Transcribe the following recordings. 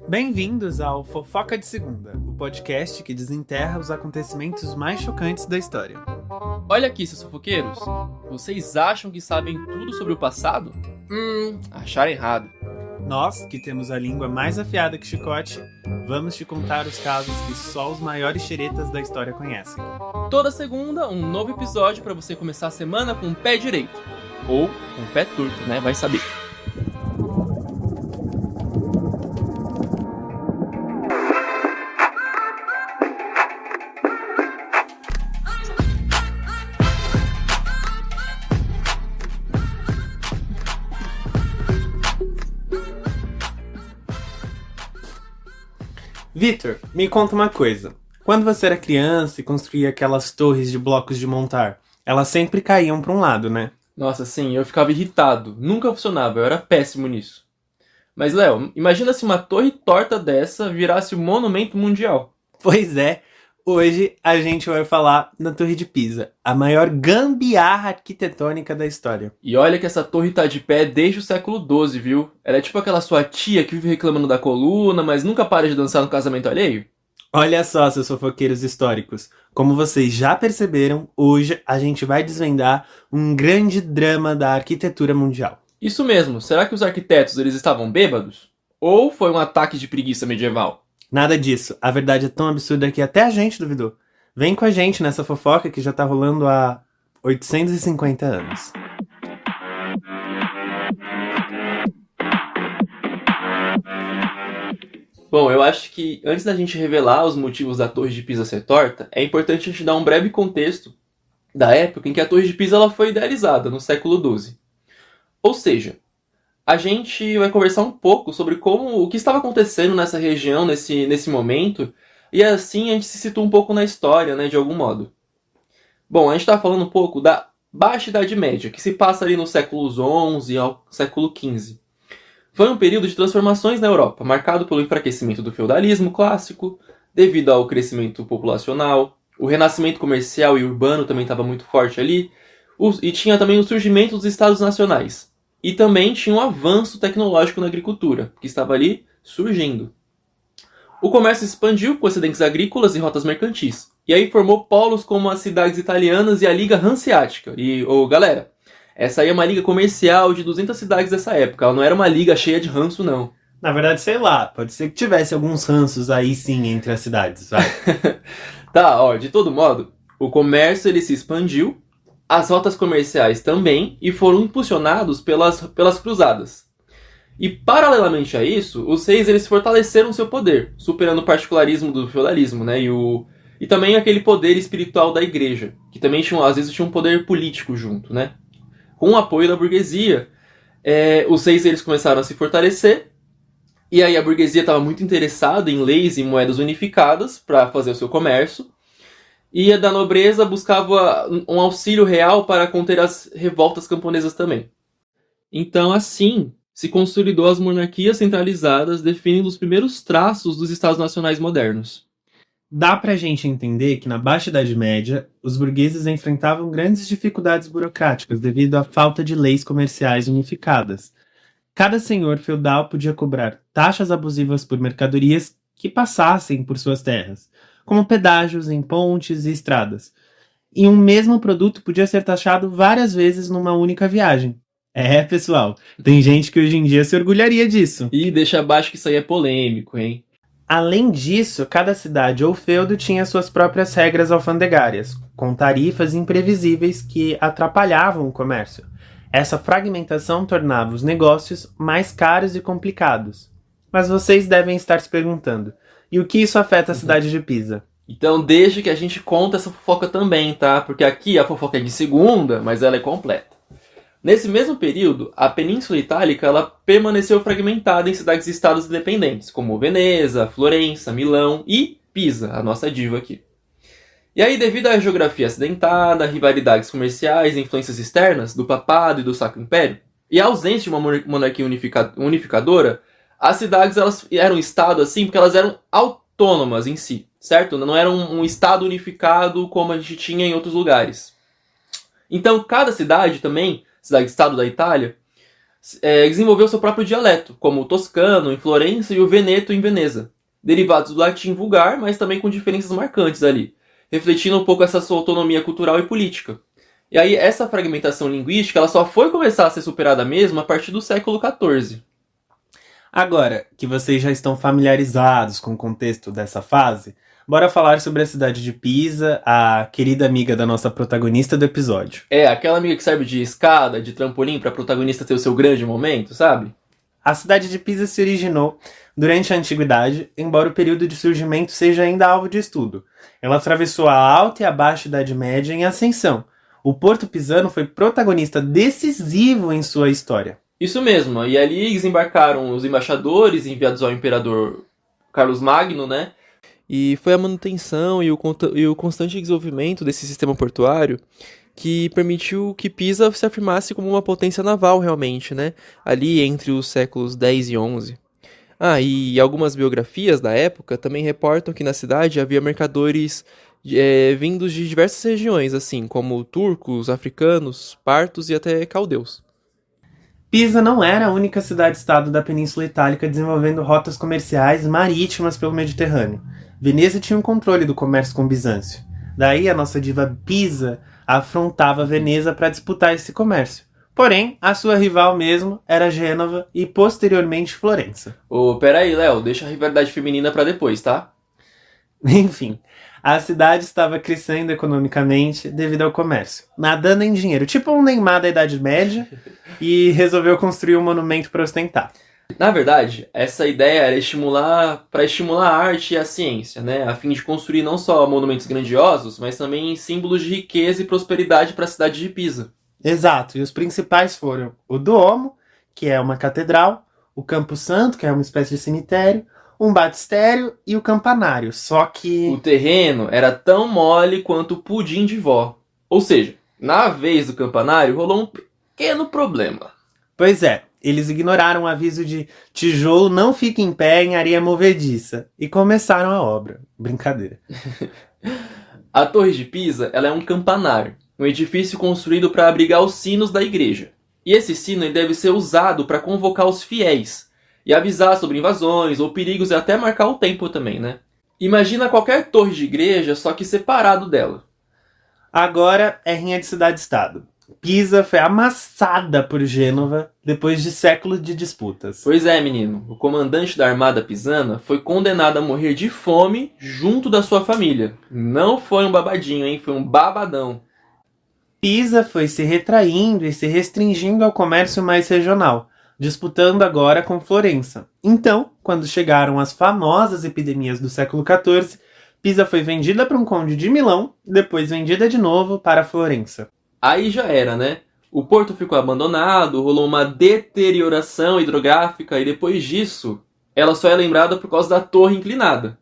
Bem-vindos ao Fofoca de Segunda, o podcast que desenterra os acontecimentos mais chocantes da história. Olha aqui, seus fofoqueiros. Vocês acham que sabem tudo sobre o passado? Acharam errado. Nós, que temos a língua mais afiada que chicote, vamos te contar os casos que só os maiores xeretas da história conhecem. Toda segunda, um novo episódio para você começar a semana com o pé direito. Ou com o pé torto, né? Vai saber. Vitor, me conta uma coisa. Quando você era criança e construía aquelas torres de blocos de montar, elas sempre caíam para um lado, né? Nossa, sim, eu ficava irritado. Nunca funcionava, eu era péssimo nisso. Mas, Léo, imagina se uma torre torta dessa virasse um monumento mundial. Pois é, hoje a gente vai falar da Torre de Pisa, a maior gambiarra arquitetônica da história. E olha que essa torre tá de pé desde o século XII, viu? Ela é tipo aquela sua tia que vive reclamando da coluna, mas nunca para de dançar no casamento alheio. Olha só, seus fofoqueiros históricos. Como vocês já perceberam, hoje a gente vai desvendar um grande drama da arquitetura mundial. Isso mesmo, será que os arquitetos eles estavam bêbados? Ou foi um ataque de preguiça medieval? Nada disso, a verdade é tão absurda que até a gente duvidou. Vem com a gente nessa fofoca que já tá rolando há 850 anos. Bom, eu acho que antes da gente revelar os motivos da Torre de Pisa ser torta, é importante a gente dar um breve contexto da época em que a Torre de Pisa ela foi idealizada, no século XII. Ou seja, a gente vai conversar um pouco sobre o que estava acontecendo nessa região, nesse momento, e assim a gente se situa um pouco na história, né, de algum modo. Bom, a gente está falando um pouco da Baixa Idade Média, que se passa ali nos séculos XI ao século XV. Foi um período de transformações na Europa, marcado pelo enfraquecimento do feudalismo clássico, devido ao crescimento populacional, o renascimento comercial e urbano também estava muito forte ali, e tinha também o surgimento dos estados nacionais. E também tinha um avanço tecnológico na agricultura, que estava ali surgindo. O comércio expandiu com excedentes agrícolas e rotas mercantis. E aí formou polos como as cidades italianas e a Liga Hanseática. E, galera, essa aí é uma liga comercial de 200 cidades dessa época. Ela não era uma liga cheia de ranço, não. Na verdade, sei lá, pode ser que tivesse alguns ranços aí sim entre as cidades, vai. Tá, de todo modo, o comércio ele se expandiu, as rotas comerciais também, e foram impulsionados pelas cruzadas. E, paralelamente a isso, os reis eles fortaleceram seu poder, superando o particularismo do feudalismo, né? E também aquele poder espiritual da igreja, que também às vezes tinha um poder político junto, né? Com o apoio da burguesia, os reis eles começaram a se fortalecer, e aí a burguesia estava muito interessada em leis e moedas unificadas para fazer o seu comércio, e a da nobreza buscava um auxílio real para conter as revoltas camponesas também. Então, assim, se consolidou as monarquias centralizadas, definindo os primeiros traços dos estados nacionais modernos. Dá pra gente entender que na Baixa Idade Média, os burgueses enfrentavam grandes dificuldades burocráticas devido à falta de leis comerciais unificadas. Cada senhor feudal podia cobrar taxas abusivas por mercadorias que passassem por suas terras, como pedágios em pontes e estradas. E um mesmo produto podia ser taxado várias vezes numa única viagem. Pessoal, tem gente que hoje em dia se orgulharia disso. E deixa abaixo que isso aí é polêmico, hein? Além disso, cada cidade ou feudo tinha suas próprias regras alfandegárias, com tarifas imprevisíveis que atrapalhavam o comércio. Essa fragmentação tornava os negócios mais caros e complicados. Mas vocês devem estar se perguntando, e o que isso afeta a cidade de Pisa? Então deixa que a gente conta essa fofoca também, tá? Porque aqui a fofoca é de segunda, mas ela é completa. Nesse mesmo período, a Península Itálica ela permaneceu fragmentada em cidades e estados independentes, como Veneza, Florença, Milão e Pisa, a nossa diva aqui. E aí, devido à geografia acidentada, rivalidades comerciais e influências externas do papado e do Sacro Império, e a ausência de uma monarquia unificadora, as cidades elas eram estado assim porque elas eram autônomas em si, certo? Não era um estado unificado como a gente tinha em outros lugares. Então, cada cidade também, cidade-estado da Itália, desenvolveu seu próprio dialeto, como o toscano em Florença e o veneto em Veneza, derivados do latim vulgar, mas também com diferenças marcantes ali, refletindo um pouco essa sua autonomia cultural e política. E aí essa fragmentação linguística ela só foi começar a ser superada mesmo a partir do século XIV. Agora que vocês já estão familiarizados com o contexto dessa fase, bora falar sobre a cidade de Pisa, a querida amiga da nossa protagonista do episódio. Aquela amiga que serve de escada, de trampolim para a protagonista ter o seu grande momento, sabe? A cidade de Pisa se originou durante a Antiguidade, embora o período de surgimento seja ainda alvo de estudo. Ela atravessou a Alta e a Baixa Idade Média em ascensão. O Porto Pisano foi protagonista decisivo em sua história. Isso mesmo, e ali desembarcaram os embaixadores enviados ao imperador Carlos Magno, né? E foi a manutenção e o constante desenvolvimento desse sistema portuário que permitiu que Pisa se afirmasse como uma potência naval realmente, né? Ali entre os séculos 10 e 11. E algumas biografias da época também reportam que na cidade havia mercadores vindos de diversas regiões, assim como turcos, africanos, partos e até caldeus. Pisa não era a única cidade-estado da Península Itálica desenvolvendo rotas comerciais marítimas pelo Mediterrâneo. Veneza tinha um controle do comércio com Bizâncio. Daí a nossa diva Pisa afrontava Veneza para disputar esse comércio. Porém, a sua rival mesmo era Gênova e posteriormente Florença. Peraí, Léo, deixa a rivalidade feminina para depois, tá? Enfim, a cidade estava crescendo economicamente devido ao comércio, nadando em dinheiro, tipo um Neymar da Idade Média, e resolveu construir um monumento para ostentar. Na verdade, essa ideia era estimular a arte e a ciência, né, a fim de construir não só monumentos grandiosos, mas também símbolos de riqueza e prosperidade para a cidade de Pisa. Exato, e os principais foram o Duomo, que é uma catedral, o Campo Santo, que é uma espécie de cemitério, um batistério e o campanário, só que... O terreno era tão mole quanto o pudim de vó. Ou seja, na vez do campanário rolou um pequeno problema. Pois é, eles ignoraram o aviso de tijolo não fica em pé em areia movediça e começaram a obra. Brincadeira. A Torre de Pisa ela é um campanário, um edifício construído para abrigar os sinos da igreja. E esse sino ele deve ser usado para convocar os fiéis e avisar sobre invasões ou perigos e até marcar o tempo também, né? Imagina qualquer torre de igreja, só que separado dela. Agora é rinha de cidade-estado. Pisa foi amassada por Gênova depois de séculos de disputas. Pois é, menino. O comandante da armada pisana foi condenado a morrer de fome junto da sua família. Não foi um babadinho, hein? Foi um babadão. Pisa foi se retraindo e se restringindo ao comércio mais regional, disputando agora com Florença. Então, quando chegaram as famosas epidemias do século XIV, Pisa foi vendida para um conde de Milão, depois vendida de novo para Florença. Aí já era, né? O porto ficou abandonado, rolou uma deterioração hidrográfica e depois disso, ela só é lembrada por causa da torre inclinada.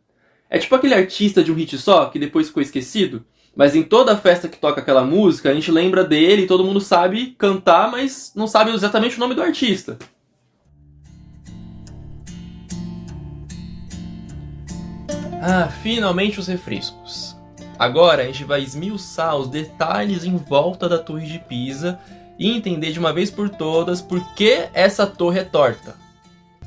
É tipo aquele artista de um hit só, que depois ficou esquecido, mas em toda festa que toca aquela música, a gente lembra dele e todo mundo sabe cantar, mas não sabe exatamente o nome do artista. Finalmente os refrescos. Agora a gente vai esmiuçar os detalhes em volta da Torre de Pisa e entender de uma vez por todas por que essa torre é torta.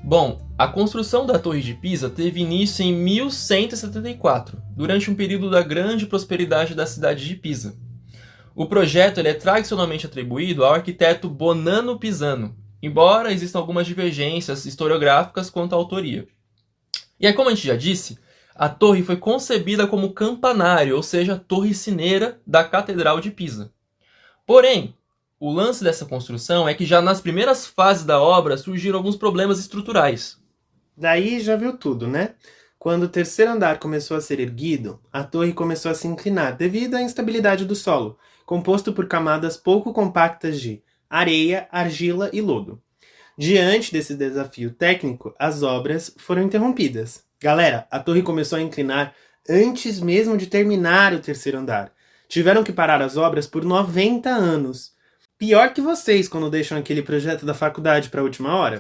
Bom, a construção da Torre de Pisa teve início em 1174, durante um período da grande prosperidade da cidade de Pisa. O projeto é tradicionalmente atribuído ao arquiteto Bonanno Pisano, embora existam algumas divergências historiográficas quanto à autoria. E aí, como a gente já disse, a torre foi concebida como campanário, ou seja, torre sineira da Catedral de Pisa. Porém, o lance dessa construção é que já nas primeiras fases da obra surgiram alguns problemas estruturais. Daí já viu tudo, né? Quando o terceiro andar começou a ser erguido, a torre começou a se inclinar devido à instabilidade do solo, composto por camadas pouco compactas de areia, argila e lodo. Diante desse desafio técnico, as obras foram interrompidas. Galera, a torre começou a inclinar antes mesmo de terminar o terceiro andar. Tiveram que parar as obras por 90 anos. Pior que vocês quando deixam aquele projeto da faculdade para a última hora.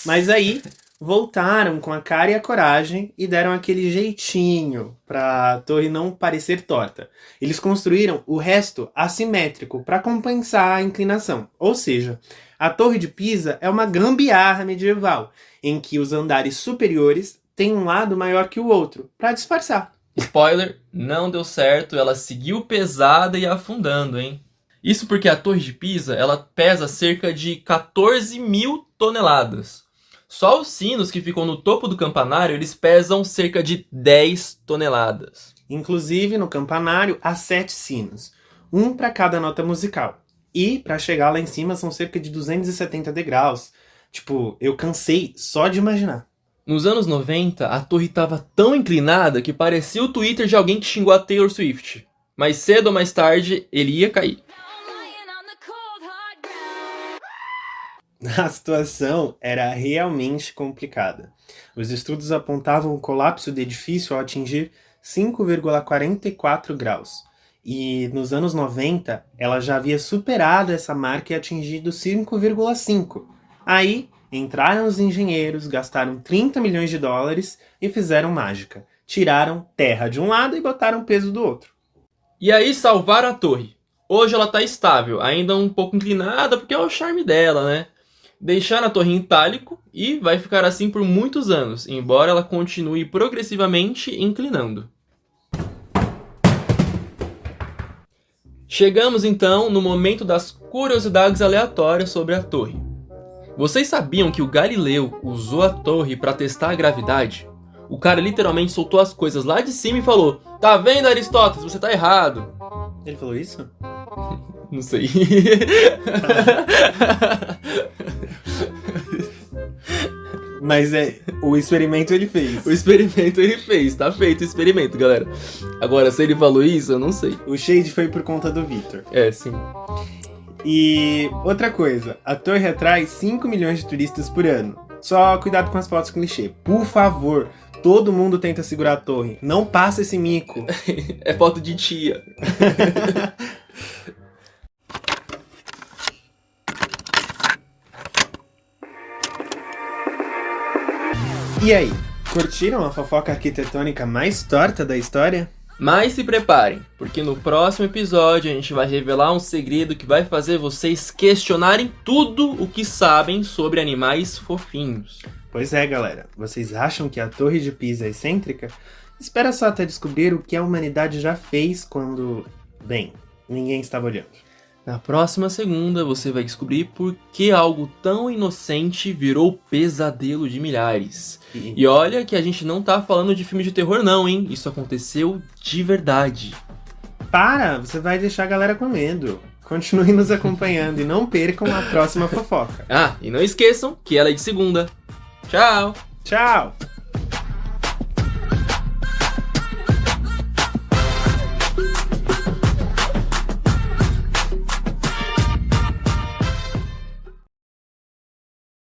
Mas aí, voltaram com a cara e a coragem e deram aquele jeitinho para a torre não parecer torta. Eles construíram o resto assimétrico para compensar a inclinação. Ou seja, a Torre de Pisa é uma gambiarra medieval, em que os andares superiores têm um lado maior que o outro, para disfarçar. Spoiler, não deu certo, ela seguiu pesada e afundando, hein? Isso porque a Torre de Pisa, ela pesa cerca de 14.000 toneladas. Só os sinos que ficam no topo do campanário, eles pesam cerca de 10 toneladas. Inclusive, no campanário, há 7 sinos, um para cada nota musical. E, para chegar lá em cima, são cerca de 270 degraus. Tipo, eu cansei só de imaginar. Nos anos 90, a torre estava tão inclinada que parecia o Twitter de alguém que xingou a Taylor Swift. Mais cedo ou mais tarde, ele ia cair. A situação era realmente complicada. Os estudos apontavam o colapso do edifício ao atingir 5,44 graus. E nos anos 90, ela já havia superado essa marca e atingido 5,5. Aí, entraram os engenheiros, gastaram 30 milhões de dólares e fizeram mágica. Tiraram terra de um lado e botaram peso do outro. E aí salvaram a torre. Hoje ela está estável, ainda um pouco inclinada porque é o charme dela, né? Deixaram a torre em itálico e vai ficar assim por muitos anos, embora ela continue progressivamente inclinando. Chegamos então no momento das curiosidades aleatórias sobre a torre. Vocês sabiam que o Galileu usou a torre para testar a gravidade? O cara literalmente soltou as coisas lá de cima e falou: "Tá vendo, Aristóteles, você tá errado." Ele falou isso? Não sei. Mas o experimento ele fez. O experimento ele fez, tá feito o experimento, galera. Agora, se ele falou isso, eu não sei. O shade foi por conta do Victor. É, sim. E outra coisa, a torre atrai 5 milhões de turistas por ano. Só cuidado com as fotos clichê. Por favor, todo mundo tenta segurar a torre. Não passa esse mico. É foto de tia. E aí, curtiram a fofoca arquitetônica mais torta da história? Mas se preparem, porque no próximo episódio a gente vai revelar um segredo que vai fazer vocês questionarem tudo o que sabem sobre animais fofinhos. Pois é, galera. Vocês acham que a Torre de Pisa é excêntrica? Espera só até descobrir o que a humanidade já fez quando... Bem, ninguém estava olhando. Na próxima segunda você vai descobrir por que algo tão inocente virou pesadelo de milhares. E olha que a gente não tá falando de filme de terror não, hein? Isso aconteceu de verdade. Para! Você vai deixar a galera com medo. Continue nos acompanhando e não percam a próxima fofoca. Ah, e não esqueçam que ela é de segunda. Tchau! Tchau!